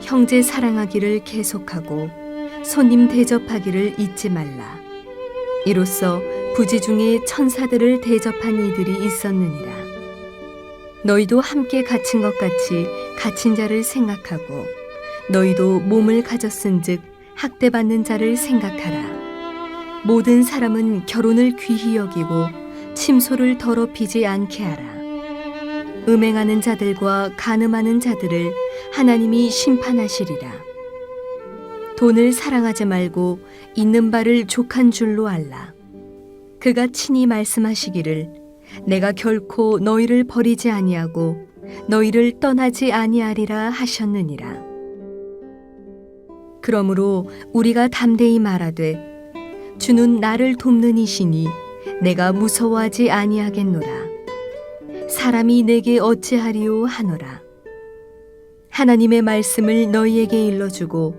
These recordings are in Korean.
형제 사랑하기를 계속하고 손님 대접하기를 잊지 말라. 이로써 부지 중에 천사들을 대접한 이들이 있었느니라. 너희도 함께 갇힌 것 같이 갇힌 자를 생각하고 너희도 몸을 가졌은즉 학대받는 자를 생각하라. 모든 사람은 결혼을 귀히 여기고 침소를 더럽히지 않게 하라. 음행하는 자들과 간음하는 자들을 하나님이 심판하시리라. 돈을 사랑하지 말고 있는 바를 족한 줄로 알라. 그가 친히 말씀하시기를 내가 결코 너희를 버리지 아니하고 너희를 떠나지 아니하리라 하셨느니라. 그러므로 우리가 담대히 말하되 주는 나를 돕는 이시니 내가 무서워하지 아니하겠노라. 사람이 내게 어찌하리요 하노라. 하나님의 말씀을 너희에게 일러주고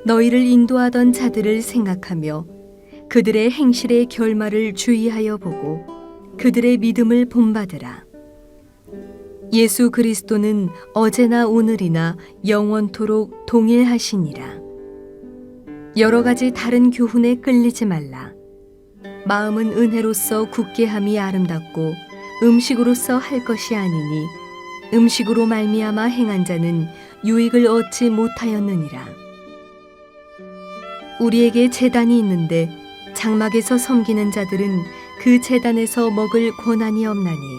너희를 인도하던 자들을 생각하며 그들의 행실의 결말을 주의하여 보고 그들의 믿음을 본받으라. 예수 그리스도는 어제나 오늘이나 영원토록 동일하시니라. 여러 가지 다른 교훈에 끌리지 말라. 마음은 은혜로서 굳게 함이 아름답고 음식으로서 할 것이 아니니 음식으로 말미암아 행한 자는 유익을 얻지 못하였느니라. 우리에게 제단이 있는데 장막에서 섬기는 자들은 그 제단에서 먹을 권한이 없나니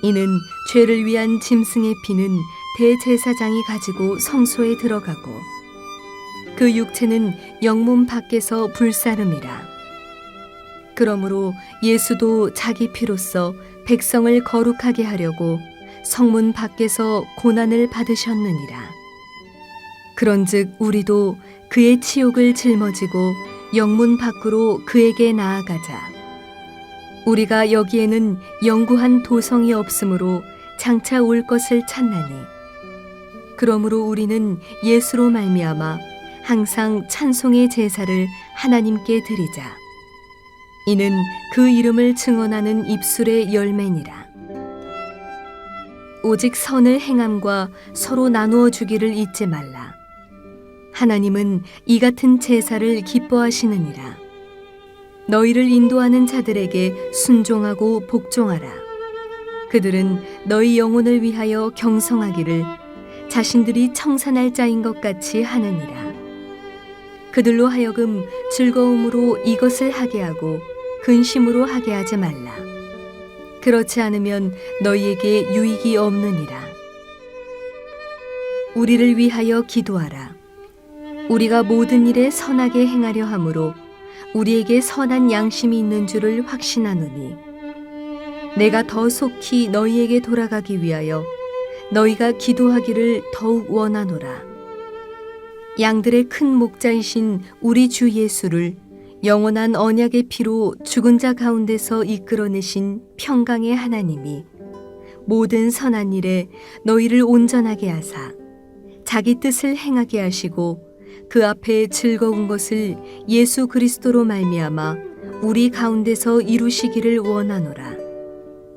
이는 죄를 위한 짐승의 피는 대제사장이 가지고 성소에 들어가고 그 육체는 영문 밖에서 불사름이라. 그러므로 예수도 자기 피로써 백성을 거룩하게 하려고 성문 밖에서 고난을 받으셨느니라. 그런즉 우리도 그의 치욕을 짊어지고 영문 밖으로 그에게 나아가자. 우리가 여기에는 영구한 도성이 없으므로 장차 올 것을 찾나니 그러므로 우리는 예수로 말미암아 항상 찬송의 제사를 하나님께 드리자. 이는 그 이름을 증언하는 입술의 열매니라. 오직 선을 행함과 서로 나누어 주기를 잊지 말라. 하나님은 이 같은 제사를 기뻐하시느니라. 너희를 인도하는 자들에게 순종하고 복종하라. 그들은 너희 영혼을 위하여 경성하기를 자신들이 청산할 자인 것 같이 하느니라. 그들로 하여금 즐거움으로 이것을 하게 하고 근심으로 하게 하지 말라. 그렇지 않으면 너희에게 유익이 없느니라. 우리를 위하여 기도하라. 우리가 모든 일에 선하게 행하려 함으로 우리에게 선한 양심이 있는 줄을 확신하노니 내가 더 속히 너희에게 돌아가기 위하여 너희가 기도하기를 더욱 원하노라. 양들의 큰 목자이신 우리 주 예수를 영원한 언약의 피로 죽은 자 가운데서 이끌어내신 평강의 하나님이 모든 선한 일에 너희를 온전하게 하사 자기 뜻을 행하게 하시고 그 앞에 즐거운 것을 예수 그리스도로 말미암아 우리 가운데서 이루시기를 원하노라.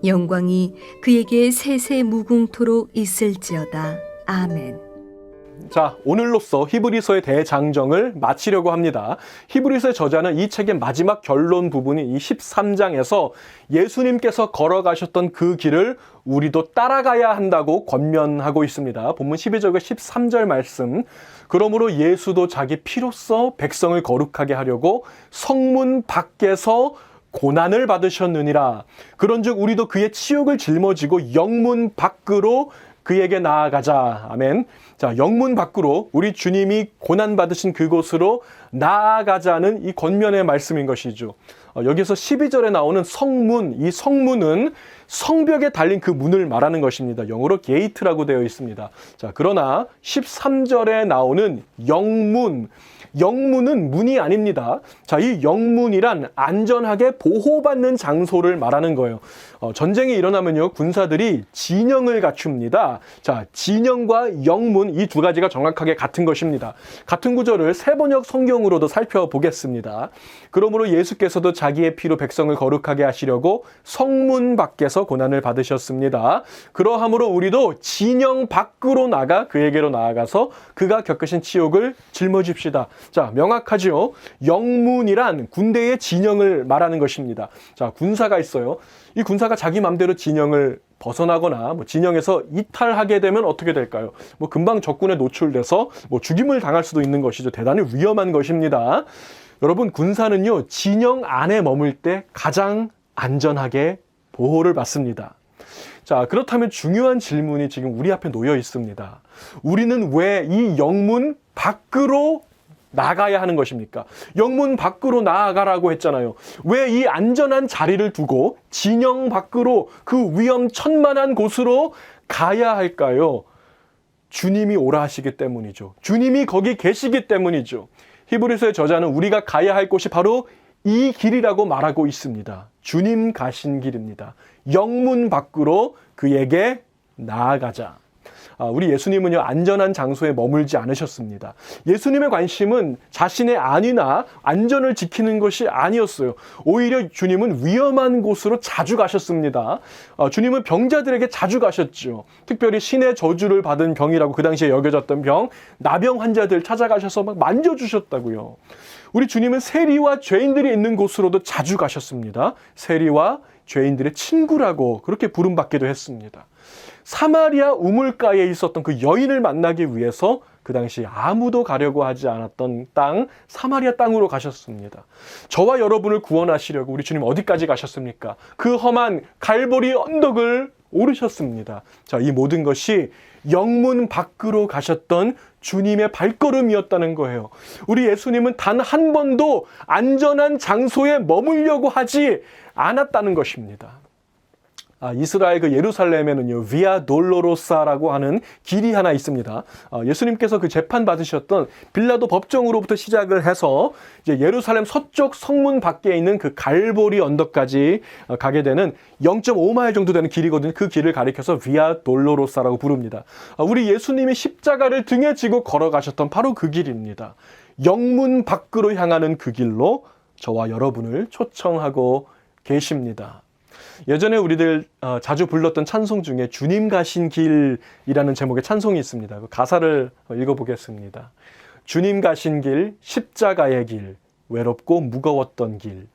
영광이 그에게 세세 무궁토록 있을지어다. 아멘. 자, 오늘로써 히브리서의 대장정을 마치려고 합니다. 히브리서의 저자는 이 책의 마지막 결론 부분인 이 13장에서 예수님께서 걸어가셨던 그 길을 우리도 따라가야 한다고 권면하고 있습니다. 본문 12절과 13절 말씀. 그러므로 예수도 자기 피로써 백성을 거룩하게 하려고 성문 밖에서 고난을 받으셨느니라. 그런즉 우리도 그의 치욕을 짊어지고 영문 밖으로 그에게 나아가자. 아멘. 자, 영문 밖으로 우리 주님이 고난받으신 그곳으로 나아가자는 이 권면의 말씀인 것이죠. 여기서 12절에 나오는 성문, 이 성문은 성벽에 달린 그 문을 말하는 것입니다. 영어로 게이트라고 되어 있습니다. 자, 그러나 13절에 나오는 영문, 영문은 문이 아닙니다. 자, 이 영문이란 안전하게 보호받는 장소를 말하는 거예요. 전쟁이 일어나면요, 군사들이 진영을 갖춥니다. 자, 진영과 영문 이 두 가지가 정확하게 같은 것입니다. 같은 구절을 세번역 성경 성경으로도 살펴보겠습니다. 그러므로 예수께서도 자기의 피로 백성을 거룩하게 하시려고 성문 밖에서 고난을 받으셨습니다. 그러함으로 우리도 진영 밖으로 나가 그에게로 나아가서 그가 겪으신 치욕을 짊어집시다. 자, 명확하죠? 영문이란 군대의 진영을 말하는 것입니다. 자, 군사가 있어요. 이 군사가 자기 맘대로 진영을 벗어나거나 진영에서 이탈하게 되면 어떻게 될까요? 금방 적군에 노출돼서 죽임을 당할 수도 있는 것이죠. 대단히 위험한 것입니다. 여러분, 군사는요, 진영 안에 머물 때 가장 안전하게 보호를 받습니다. 자, 그렇다면 중요한 질문이 지금 우리 앞에 놓여 있습니다. 우리는 왜 이 영문 밖으로 나가야 하는 것입니까? 영문 밖으로 나아가라고 했잖아요. 왜 이 안전한 자리를 두고 진영 밖으로 그 위험천만한 곳으로 가야 할까요? 주님이 오라 하시기 때문이죠. 주님이 거기 계시기 때문이죠. 히브리서의 저자는 우리가 가야 할 곳이 바로 이 길이라고 말하고 있습니다. 주님 가신 길입니다. 영문 밖으로 그에게 나아가자. 우리 예수님은요, 안전한 장소에 머물지 않으셨습니다. 예수님의 관심은 자신의 안위나 안전을 지키는 것이 아니었어요. 오히려 주님은 위험한 곳으로 자주 가셨습니다. 주님은 병자들에게 자주 가셨죠. 특별히 신의 저주를 받은 병이라고 그 당시에 여겨졌던 병, 나병 환자들 찾아가셔서 막 만져주셨다고요. 우리 주님은 세리와 죄인들이 있는 곳으로도 자주 가셨습니다. 세리와 죄인들의 친구라고 그렇게 부름받기도 했습니다. 사마리아 우물가에 있었던 그 여인을 만나기 위해서 그 당시 아무도 가려고 하지 않았던 땅, 사마리아 땅으로 가셨습니다. 저와 여러분을 구원하시려고 우리 주님 어디까지 가셨습니까? 그 험한 갈보리 언덕을 오르셨습니다. 자, 이 모든 것이 영문 밖으로 가셨던 주님의 발걸음이었다는 거예요. 우리 예수님은 단 한 번도 안전한 장소에 머물려고 하지 않았다는 것입니다. 이스라엘 그 예루살렘에는요, 비아 돌로로사라고 하는 길이 하나 있습니다. 예수님께서 그 재판 받으셨던 빌라도 법정으로부터 시작을 해서 이제 예루살렘 서쪽 성문 밖에 있는 그 갈보리 언덕까지 가게 되는 0.5마일 정도 되는 길이거든요. 그 길을 가리켜서 비아 돌로로사라고 부릅니다. 우리 예수님이 십자가를 등에 지고 걸어가셨던 바로 그 길입니다. 영문 밖으로 향하는 그 길로 저와 여러분을 초청하고 계십니다. 예전에 우리들 자주 불렀던 찬송 중에 주님 가신 길이라는 제목의 찬송이 있습니다. 그 가사를 읽어보겠습니다. 주님 가신 길, 십자가의 길, 외롭고 무거웠던 길,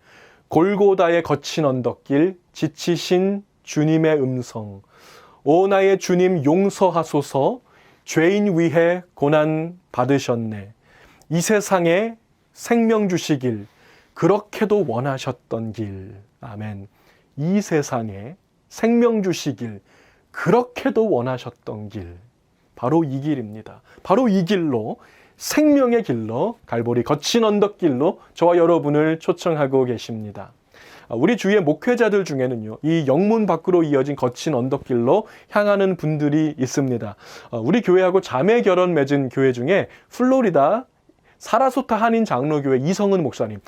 골고다의 거친 언덕길, 지치신 주님의 음성, 오 나의 주님 용서하소서, 죄인 위해 고난 받으셨네. 이 세상에 생명 주시길, 그렇게도 원하셨던 길. 아멘. 이 세상에 생명 주시길 그렇게도 원하셨던 길, 바로 이 길입니다. 바로 이 길로, 생명의 길로, 갈보리 거친 언덕길로 저와 여러분을 초청하고 계십니다. 우리 주위의 목회자들 중에는요, 이 영문 밖으로 이어진 거친 언덕길로 향하는 분들이 있습니다. 우리 교회하고 자매 결혼 맺은 교회 중에 플로리다 사라소타 한인 장로교회 이성은 목사님,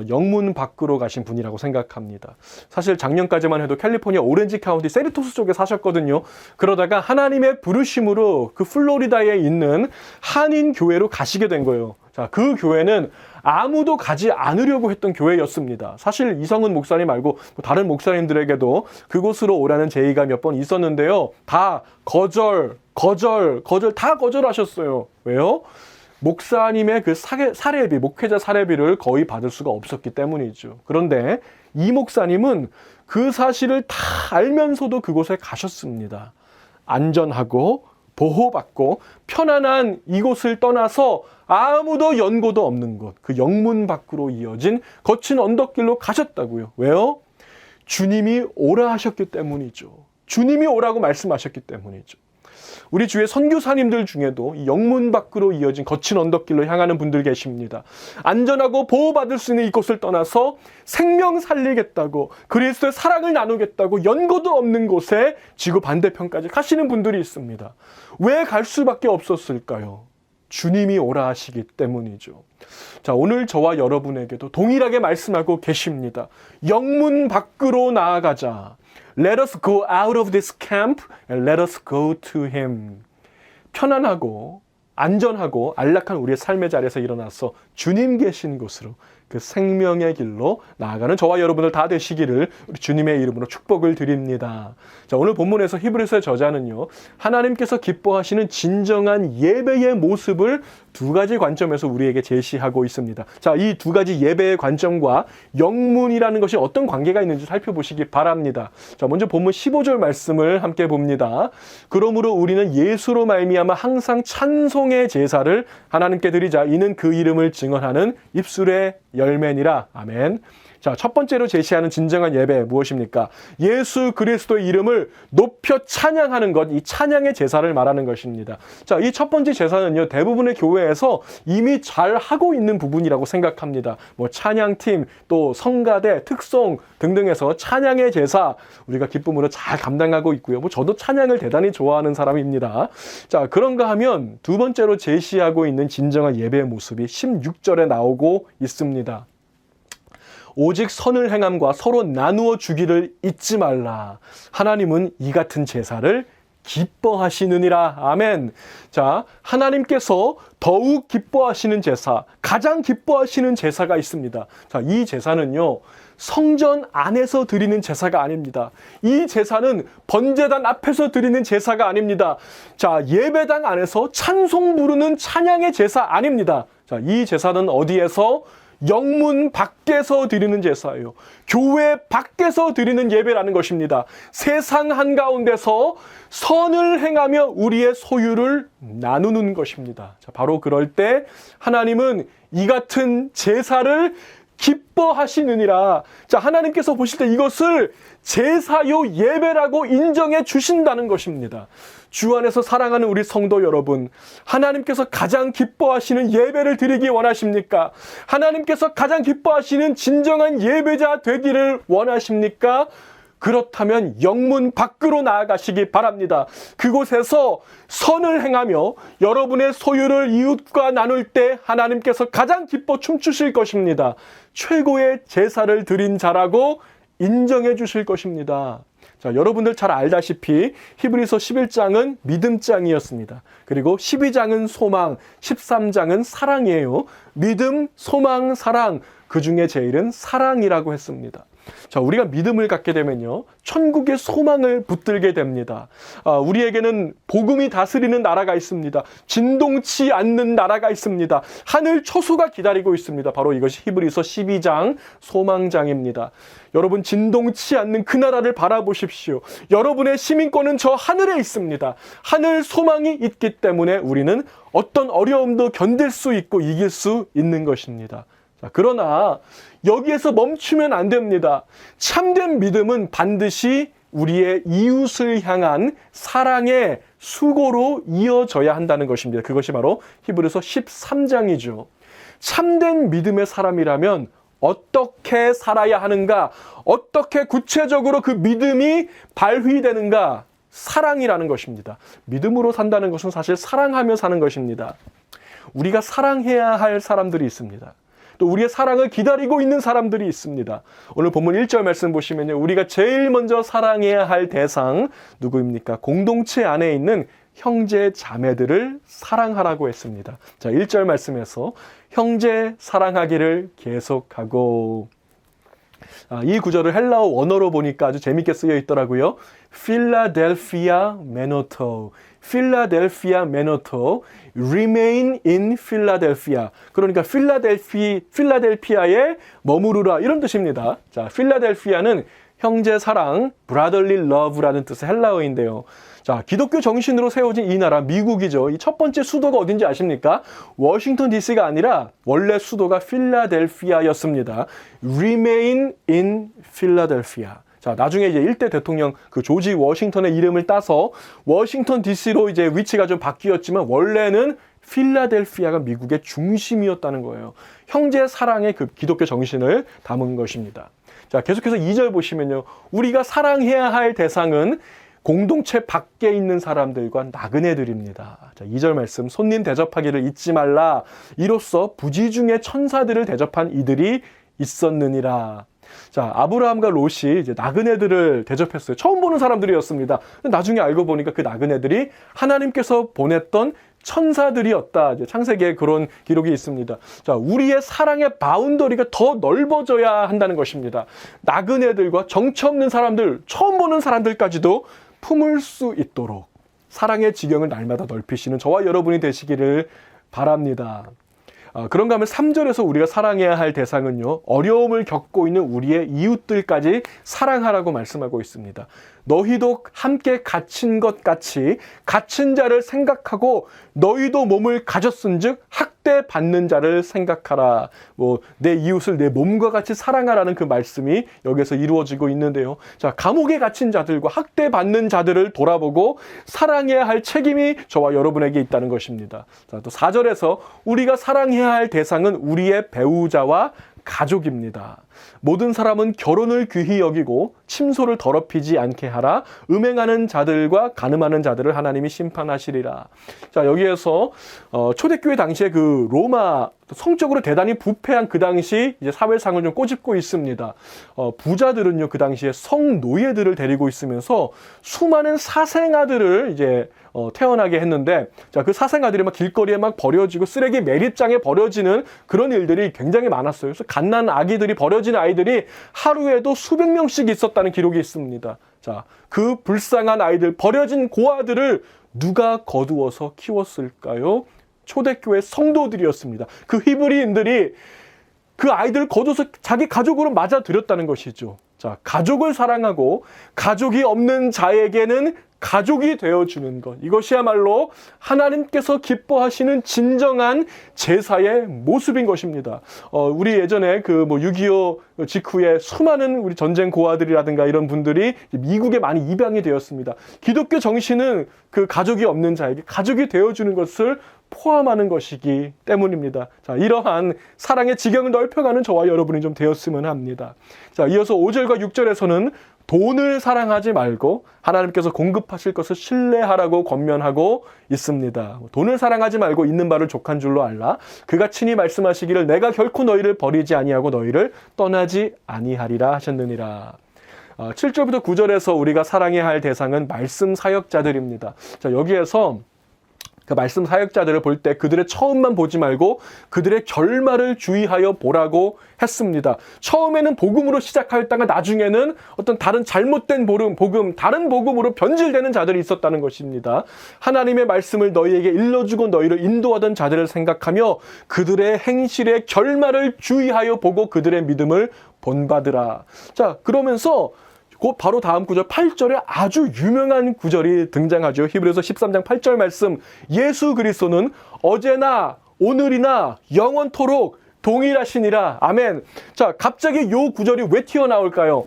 영문 밖으로 가신 분이라고 생각합니다. 사실 작년까지만 해도 캘리포니아 오렌지 카운티 세리토스 쪽에 사셨거든요. 그러다가 하나님의 부르심으로 그 플로리다에 있는 한인 교회로 가시게 된 거예요. 자, 그 교회는 아무도 가지 않으려고 했던 교회였습니다. 사실 이성은 목사님 말고 다른 목사님들에게도 그곳으로 오라는 제의가 몇 번 있었는데요. 다 거절 다 거절하셨어요. 왜요? 목사님의 그 사례비, 목회자 사례비를 거의 받을 수가 없었기 때문이죠. 그런데 이 목사님은 그 사실을 다 알면서도 그곳에 가셨습니다. 안전하고 보호받고 편안한 이곳을 떠나서 아무도 연고도 없는 곳, 그 영문 밖으로 이어진 거친 언덕길로 가셨다고요. 왜요? 주님이 오라 하셨기 때문이죠. 주님이 오라고 말씀하셨기 때문이죠. 우리 주위의 선교사님들 중에도 이 영문 밖으로 이어진 거친 언덕길로 향하는 분들 계십니다. 안전하고 보호받을 수 있는 이곳을 떠나서 생명 살리겠다고, 그리스도의 사랑을 나누겠다고 연고도 없는 곳에 지구 반대편까지 가시는 분들이 있습니다. 왜 갈 수밖에 없었을까요? 주님이 오라 하시기 때문이죠. 자, 오늘 저와 여러분에게도 동일하게 말씀하고 계십니다. 영문 밖으로 나아가자. Let us go out of this camp and let us go to Him. 편안하고 안전하고 안락한 우리의 삶의 자리에서 일어나서 주님 계신 곳으로 그 생명의 길로 나아가는 저와 여러분들 다 되시기를 우리 주님의 이름으로 축복을 드립니다. 자, 오늘 본문에서 히브리서의 저자는요, 하나님께서 기뻐하시는 진정한 예배의 모습을 두 가지 관점에서 우리에게 제시하고 있습니다. 자, 이 두 가지 예배의 관점과 영문이라는 것이 어떤 관계가 있는지 살펴보시기 바랍니다. 자, 먼저 본문 15절 말씀을 함께 봅니다. 그러므로 우리는 예수로 말미암아 항상 찬송의 제사를 하나님께 드리자. 이는 그 이름을 증언하는 입술의 열매니라. 아멘. 자, 첫 번째로 제시하는 진정한 예배 무엇입니까? 예수 그리스도의 이름을 높여 찬양하는 것, 이 찬양의 제사를 말하는 것입니다. 자, 이 첫 번째 제사는요, 대부분의 교회에서 이미 잘 하고 있는 부분이라고 생각합니다. 뭐 찬양팀, 또 성가대, 특송 등등에서 찬양의 제사 우리가 기쁨으로 잘 감당하고 있고요. 뭐 저도 찬양을 대단히 좋아하는 사람입니다. 자, 그런가 하면 두 번째로 제시하고 있는 진정한 예배의 모습이 16절에 나오고 있습니다. 오직 선을 행함과 서로 나누어 주기를 잊지 말라. 하나님은 이 같은 제사를 기뻐하시느니라. 아멘. 자, 하나님께서 더욱 기뻐하시는 제사, 가장 기뻐하시는 제사가 있습니다. 자, 이 제사는요, 성전 안에서 드리는 제사가 아닙니다. 이 제사는 번제단 앞에서 드리는 제사가 아닙니다. 자, 예배당 안에서 찬송 부르는 찬양의 제사 아닙니다. 자, 이 제사는 어디에서? 영문 밖에서 드리는 제사예요. 교회 밖에서 드리는 예배라는 것입니다. 세상 한가운데서 선을 행하며 우리의 소유를 나누는 것입니다. 자, 바로 그럴 때 하나님은 이 같은 제사를 기뻐하시느니라. 자, 하나님께서 보실 때 이것을 제사요 예배라고 인정해 주신다는 것입니다. 주 안에서 사랑하는 우리 성도 여러분, 하나님께서 가장 기뻐하시는 예배를 드리기 원하십니까? 하나님께서 가장 기뻐하시는 진정한 예배자 되기를 원하십니까? 그렇다면 영문 밖으로 나아가시기 바랍니다. 그곳에서 선을 행하며 여러분의 소유를 이웃과 나눌 때 하나님께서 가장 기뻐 춤추실 것입니다. 최고의 제사를 드린 자라고 인정해 주실 것입니다. 자, 여러분들 잘 알다시피 히브리서 11장은 믿음장이었습니다. 그리고 12장은 소망, 13장은 사랑이에요. 믿음, 소망, 사랑, 그 중에 제일은 사랑이라고 했습니다. 자, 우리가 믿음을 갖게 되면요, 천국의 소망을 붙들게 됩니다. 우리에게는 복음이 다스리는 나라가 있습니다. 진동치 않는 나라가 있습니다. 하늘 초소가 기다리고 있습니다. 바로 이것이 히브리서 12장 소망장입니다. 여러분, 진동치 않는 그 나라를 바라보십시오. 여러분의 시민권은 저 하늘에 있습니다. 하늘 소망이 있기 때문에 우리는 어떤 어려움도 견딜 수 있고 이길 수 있는 것입니다. 자, 그러나 여기에서 멈추면 안 됩니다. 참된 믿음은 반드시 우리의 이웃을 향한 사랑의 수고로 이어져야 한다는 것입니다. 그것이 바로 히브리서 13장이죠. 참된 믿음의 사람이라면 어떻게 살아야 하는가? 어떻게 구체적으로 그 믿음이 발휘되는가? 사랑이라는 것입니다. 믿음으로 산다는 것은 사실 사랑하며 사는 것입니다. 우리가 사랑해야 할 사람들이 있습니다. 또 우리의 사랑을 기다리고 있는 사람들이 있습니다. 오늘 본문 1절 말씀 보시면요, 우리가 제일 먼저 사랑해야 할 대상 누구입니까? 공동체 안에 있는 형제 자매들을 사랑하라고 했습니다. 자, 1절 말씀에서 형제 사랑하기를 계속하고, 이 구절을 헬라어 원어로 보니까 아주 재밌게 쓰여 있더라고요. 필라델피아 메노토, 필라델피아 메노토, remain in Philadelphia. 그러니까 필라델피아에 머무르라, 이런 뜻입니다. 자, 필라델피아는 형제 사랑, brotherly love라는 뜻의 헬라어인데요. 자, 기독교 정신으로 세워진 이 나라 미국이죠. 이 첫 번째 수도가 어딘지 아십니까? 워싱턴 DC가 아니라 원래 수도가 필라델피아였습니다. Remain in Philadelphia. 자, 나중에 이제 일대 대통령 그 조지 워싱턴의 이름을 따서 워싱턴 DC로 이제 위치가 좀 바뀌었지만 원래는 필라델피아가 미국의 중심이었다는 거예요. 형제 사랑의 그 기독교 정신을 담은 것입니다. 자, 계속해서 2절 보시면요, 우리가 사랑해야 할 대상은 공동체 밖에 있는 사람들과 나그네들입니다. 자, 2절 말씀, 손님 대접하기를 잊지 말라. 이로써 부지중에 천사들을 대접한 이들이 있었느니라. 자, 아브라함과 롯이 이제 나그네들을 대접했어요. 처음 보는 사람들이었습니다. 나중에 알고 보니까 그 나그네들이 하나님께서 보냈던 천사들이었다. 이제 창세기에 그런 기록이 있습니다. 자, 우리의 사랑의 바운더리가 더 넓어져야 한다는 것입니다. 나그네들과 정처 없는 사람들, 처음 보는 사람들까지도 품을 수 있도록 사랑의 지경을 날마다 넓히시는 저와 여러분이 되시기를 바랍니다. 그런가 하면 3절에서 우리가 사랑해야 할 대상은요, 어려움을 겪고 있는 우리의 이웃들까지 사랑하라고 말씀하고 있습니다. 너희도 함께 갇힌 것 같이 갇힌 자를 생각하고 너희도 몸을 가졌은즉 학대받는 자를 생각하라. 내 이웃을 내 몸과 같이 사랑하라는 그 말씀이 여기서 이루어지고 있는데요. 자, 감옥에 갇힌 자들과 학대받는 자들을 돌아보고 사랑해야 할 책임이 저와 여러분에게 있다는 것입니다. 자, 또 4절에서 우리가 사랑해야 할 대상은 우리의 배우자와 가족입니다. 모든 사람은 결혼을 귀히 여기고 침소를 더럽히지 않게 하라. 음행하는 자들과 간음하는 자들을 하나님이 심판하시리라. 자, 여기에서 초대교회 당시에 그 로마 성적으로 대단히 부패한 그 당시 이제 사회상을 좀 꼬집고 있습니다. 부자들은요, 그 당시에 성노예들을 데리고 있으면서 수많은 사생아들을 이제 태어나게 했는데, 자, 그 사생아들이 막 길거리에 막 버려지고 쓰레기 매립장에 버려지는 그런 일들이 굉장히 많았어요. 그래서 갓난 아기들이, 버려진 아이들이 하루에도 수백 명씩 있었다는 기록이 있습니다. 자, 그 불쌍한 아이들, 버려진 고아들을 누가 거두어서 키웠을까요? 초대교회 성도들이었습니다. 그 히브리인들이 그 아이들을 거둬서 자기 가족으로 맞아들였다는 것이죠. 자, 가족을 사랑하고 가족이 없는 자에게는 가족이 되어주는 것, 이것이야말로 하나님께서 기뻐하시는 진정한 제사의 모습인 것입니다. 우리 예전에 그 6.25 직후에 수많은 우리 전쟁 고아들이라든가 이런 분들이 미국에 많이 입양이 되었습니다. 기독교 정신은 그 가족이 없는 자에게 가족이 되어주는 것을 포함하는 것이기 때문입니다. 자, 이러한 사랑의 지경을 넓혀가는 저와 여러분이 좀 되었으면 합니다. 자, 이어서 5절과 6절에서는 돈을 사랑하지 말고 하나님께서 공급하실 것을 신뢰하라고 권면하고 있습니다. 돈을 사랑하지 말고 있는 바를 족한 줄로 알라. 그가 친히 말씀하시기를 내가 결코 너희를 버리지 아니하고 너희를 떠나지 아니하리라 하셨느니라. 7절부터 9절에서 우리가 사랑해야 할 대상은 말씀 사역자들입니다. 자, 여기에서 그 말씀 사역자들을 볼 때 그들의 처음만 보지 말고 그들의 결말을 주의하여 보라고 했습니다. 처음에는 복음으로 시작하였다가 나중에는 어떤 다른 잘못된 복음, 다른 복음으로 변질되는 자들이 있었다는 것입니다. 하나님의 말씀을 너희에게 일러주고 너희를 인도하던 자들을 생각하며 그들의 행실의 결말을 주의하여 보고 그들의 믿음을 본받으라. 자, 그러면서 곧 바로 다음 구절 8절에 아주 유명한 구절이 등장하죠. 히브리서 13장 8절 말씀, 예수 그리스도는 어제나 오늘이나 영원토록 동일하시니라. 아멘. 자, 갑자기 이 구절이 왜 튀어나올까요?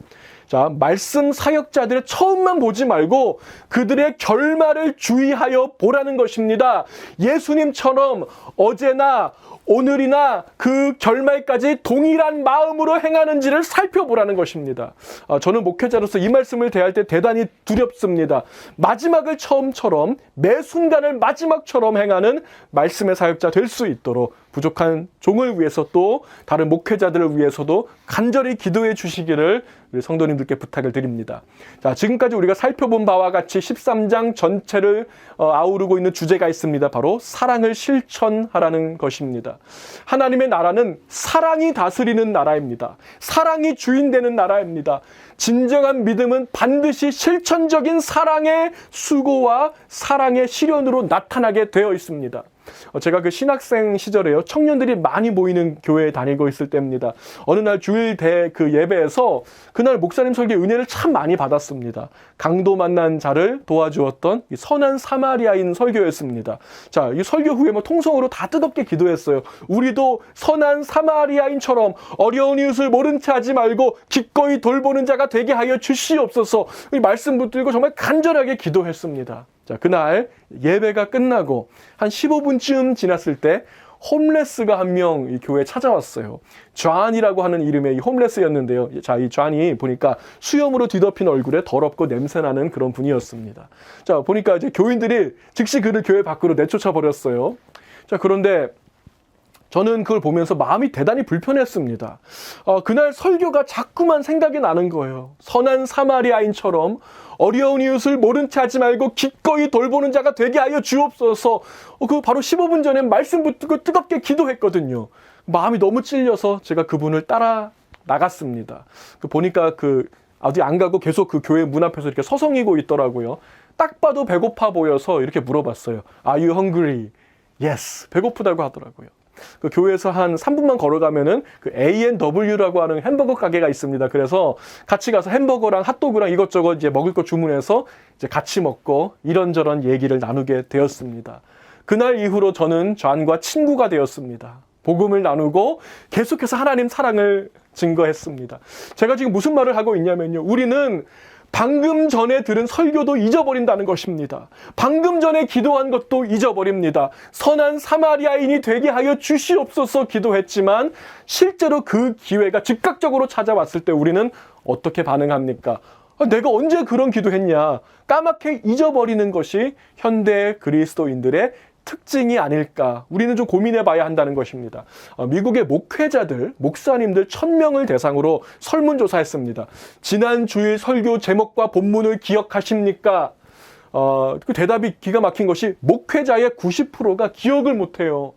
자, 말씀 사역자들의 처음만 보지 말고 그들의 결말을 주의하여 보라는 것입니다. 예수님처럼 어제나 오늘이나 그 결말까지 동일한 마음으로 행하는지를 살펴보라는 것입니다. 저는 목회자로서 이 말씀을 대할 때 대단히 두렵습니다. 마지막을 처음처럼 매 순간을 마지막처럼 행하는 말씀의 사역자 될 수 있도록 부족한 종을 위해서 또 다른 목회자들을 위해서도 간절히 기도해 주시기를 우리 성도님들께 부탁을 드립니다. 자, 지금까지 우리가 살펴본 바와 같이 13장 전체를 아우르고 있는 주제가 있습니다. 바로 사랑을 실천하라는 것입니다. 하나님의 나라는 사랑이 다스리는 나라입니다. 사랑이 주인되는 나라입니다. 진정한 믿음은 반드시 실천적인 사랑의 수고와 사랑의 실현으로 나타나게 되어 있습니다. 제가 그 신학생 시절에요, 청년들이 많이 모이는 교회에 다니고 있을 때입니다. 어느 날 주일 그 예배에서 그날 목사님 설교에 은혜를 참 많이 받았습니다. 강도 만난 자를 도와주었던 이 선한 사마리아인 설교였습니다. 자, 이 설교 후에 통성으로 다 뜨겁게 기도했어요. 우리도 선한 사마리아인처럼 어려운 이웃을 모른 채 하지 말고 기꺼이 돌보는 자가 되게 하여 주시옵소서. 이 말씀 붙들고 정말 간절하게 기도했습니다. 자, 그날 예배가 끝나고 한 15분쯤 지났을 때 홈레스가 한 명 이 교회에 찾아왔어요. 존이라고 하는 이름의 이 홈레스였는데요. 자, 이 존이 보니까 수염으로 뒤덮인 얼굴에 더럽고 냄새나는 그런 분이었습니다. 자, 보니까 이제 교인들이 즉시 그를 교회 밖으로 내쫓아 버렸어요. 자, 그런데 저는 그걸 보면서 마음이 대단히 불편했습니다. 그날 설교가 자꾸만 생각이 나는 거예요. 선한 사마리아인처럼 어려운 이웃을 모른 채 하지 말고 기꺼이 돌보는 자가 되게 하여 주옵소서. 그 바로 15분 전에 말씀 붙들고 뜨겁게 기도했거든요. 마음이 너무 찔려서 제가 그분을 따라 나갔습니다. 보니까 어디 안 가고 계속 그 교회 문 앞에서 이렇게 서성이고 있더라고요. 딱 봐도 배고파 보여서 이렇게 물어봤어요. Are you hungry? Yes. 배고프다고 하더라고요. 그 교회에서 한 3분만 걸어가면은 그 A&W라고 하는 햄버거 가게가 있습니다. 그래서 같이 가서 햄버거랑 핫도그랑 이것저것 이제 먹을 거 주문해서 이제 같이 먹고 이런저런 얘기를 나누게 되었습니다. 그날 이후로 저는 존과 친구가 되었습니다. 복음을 나누고 계속해서 하나님 사랑을 증거했습니다. 제가 지금 무슨 말을 하고 있냐면요. 우리는 방금 전에 들은 설교도 잊어버린다는 것입니다. 방금 전에 기도한 것도 잊어버립니다. 선한 사마리아인이 되게 하여 주시옵소서 기도했지만 실제로 그 기회가 즉각적으로 찾아왔을 때 우리는 어떻게 반응합니까? 내가 언제 그런 기도했냐? 까맣게 잊어버리는 것이 현대 그리스도인들의 특징이 아닐까. 우리는 좀 고민해 봐야 한다는 것입니다. 미국의 목회자들, 목사님들 1000명을 대상으로 설문조사했습니다. 지난 주일 설교 제목과 본문을 기억하십니까? 그 대답이 기가 막힌 것이 목회자의 90%가 기억을 못해요.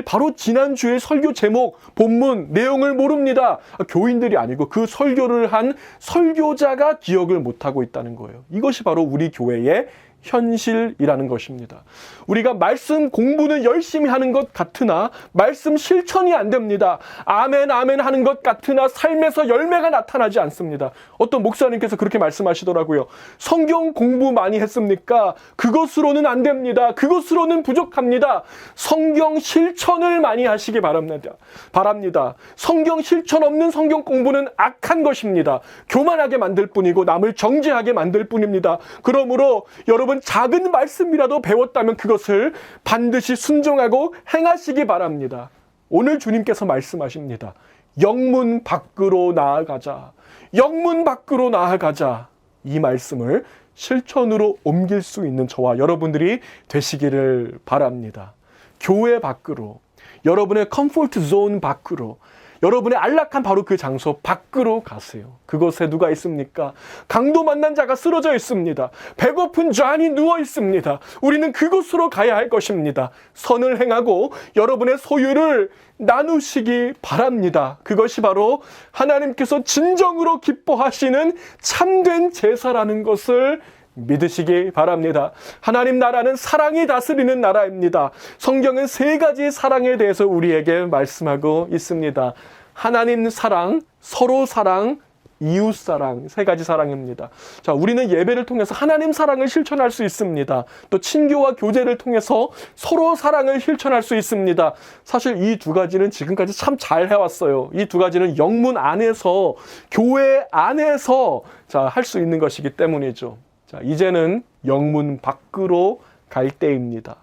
바로 지난 주일 설교 제목, 본문, 내용을 모릅니다. 교인들이 아니고 그 설교를 한 설교자가 기억을 못하고 있다는 거예요. 이것이 바로 우리 교회의 현실이라는 것입니다. 우리가 말씀 공부는 열심히 하는 것 같으나 말씀 실천이 안 됩니다. 아멘 아멘 하는 것 같으나 삶에서 열매가 나타나지 않습니다. 어떤 목사님께서 그렇게 말씀하시더라고요. 성경 공부 많이 했습니까? 그것으로는 안 됩니다. 그것으로는 부족합니다. 성경 실천을 많이 하시기 바랍니다. 성경 실천 없는 성경 공부는 악한 것입니다. 교만하게 만들 뿐이고 남을 정죄하게 만들 뿐입니다. 그러므로 여러분 작은 말씀이라도 배웠다면 그것을 반드시 순종하고 행하시기 바랍니다. 오늘 주님께서 말씀하십니다. 영문 밖으로 나아가자. 영문 밖으로 나아가자. 이 말씀을 실천으로 옮길 수 있는 저와 여러분들이 되시기를 바랍니다. 교회 밖으로, 여러분의 컴포트 존 밖으로, 여러분의 안락한 바로 그 장소 밖으로 가세요. 그곳에 누가 있습니까? 강도 만난 자가 쓰러져 있습니다. 배고픈 존이 누워 있습니다. 우리는 그곳으로 가야 할 것입니다. 선을 행하고 여러분의 소유를 나누시기 바랍니다. 그것이 바로 하나님께서 진정으로 기뻐하시는 참된 제사라는 것을 믿으시기 바랍니다. 하나님 나라는 사랑이 다스리는 나라입니다. 성경은 3가지 사랑에 대해서 우리에게 말씀하고 있습니다. 하나님 사랑, 서로 사랑, 이웃 사랑, 3가지 사랑입니다. 자, 우리는 예배를 통해서 하나님 사랑을 실천할 수 있습니다. 또 친교와 교제를 통해서 서로 사랑을 실천할 수 있습니다. 사실 이 2가지는 지금까지 참 잘 해왔어요. 이 2가지는 영문 안에서, 교회 안에서 할 수 있는 것이기 때문이죠. 자, 이제는 영문 밖으로 갈 때입니다.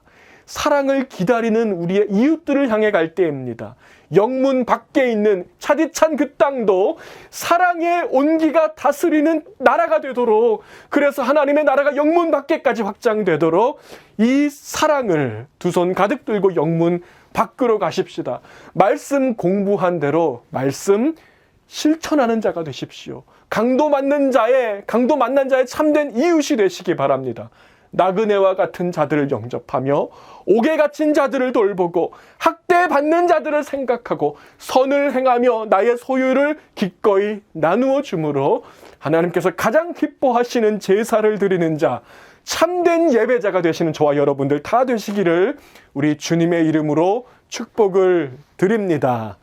사랑을 기다리는 우리의 이웃들을 향해 갈 때입니다. 영문 밖에 있는 차디찬 그 땅도 사랑의 온기가 다스리는 나라가 되도록, 그래서 하나님의 나라가 영문 밖에까지 확장되도록 이 사랑을 2손 가득 들고 영문 밖으로 가십시다. 말씀 공부한 대로 말씀 실천하는 자가 되십시오. 강도 만난 자의 참된 이웃이 되시기 바랍니다. 나그네와 같은 자들을 영접하며 옥에 갇힌 자들을 돌보고 학대받는 자들을 생각하고 선을 행하며 나의 소유를 기꺼이 나누어 주므로 하나님께서 가장 기뻐하시는 제사를 드리는 자, 참된 예배자가 되시는 저와 여러분들 다 되시기를 우리 주님의 이름으로 축복을 드립니다.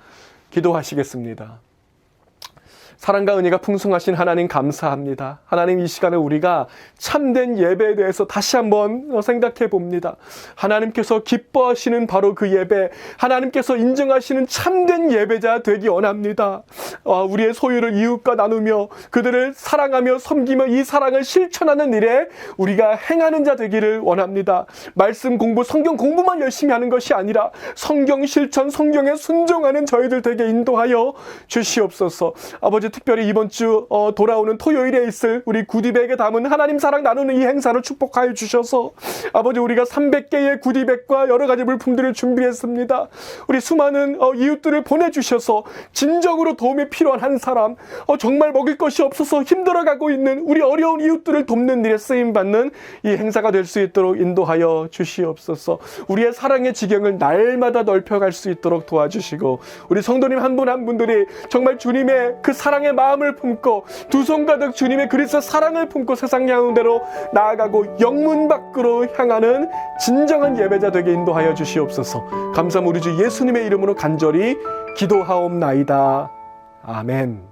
기도하시겠습니다. 사랑과 은혜가 풍성하신 하나님 감사합니다. 하나님, 이 시간에 우리가 참된 예배에 대해서 다시 한번 생각해 봅니다. 하나님께서 기뻐하시는 바로 그 예배, 하나님께서 인정하시는 참된 예배자 되기 원합니다. 우리의 소유를 이웃과 나누며 그들을 사랑하며 섬기며 이 사랑을 실천하는 일에 우리가 행하는 자 되기를 원합니다. 말씀 공부, 성경 공부만 열심히 하는 것이 아니라 성경 실천, 성경에 순종하는 저희들 되게 인도하여 주시옵소서. 아버지, 특별히 이번 주 돌아오는 토요일에 있을 우리 구디백에 담은 하나님 사랑 나누는 이 행사를 축복하여 주셔서 아버지 우리가 300개의 구디백과 여러 가지 물품들을 준비했습니다. 우리 수많은 이웃들을 보내주셔서 진정으로 도움이 필요한 한 사람, 정말 먹을 것이 없어서 힘들어가고 있는 우리 어려운 이웃들을 돕는 일에 쓰임받는 이 행사가 될 수 있도록 인도하여 주시옵소서. 우리의 사랑의 지경을 날마다 넓혀갈 수 있도록 도와주시고 우리 성도님 한 분 한 분들이 정말 주님의 그 사랑의 마음을 품고 두 손 가득 주님의 그리스도 사랑을 품고 세상 가운데로 나아가고 영문 밖으로 향하는 진정한 예배자 되게 인도하여 주시옵소서. 감사합니다. 우리 주 예수님의 이름으로 간절히 기도하옵나이다. 아멘.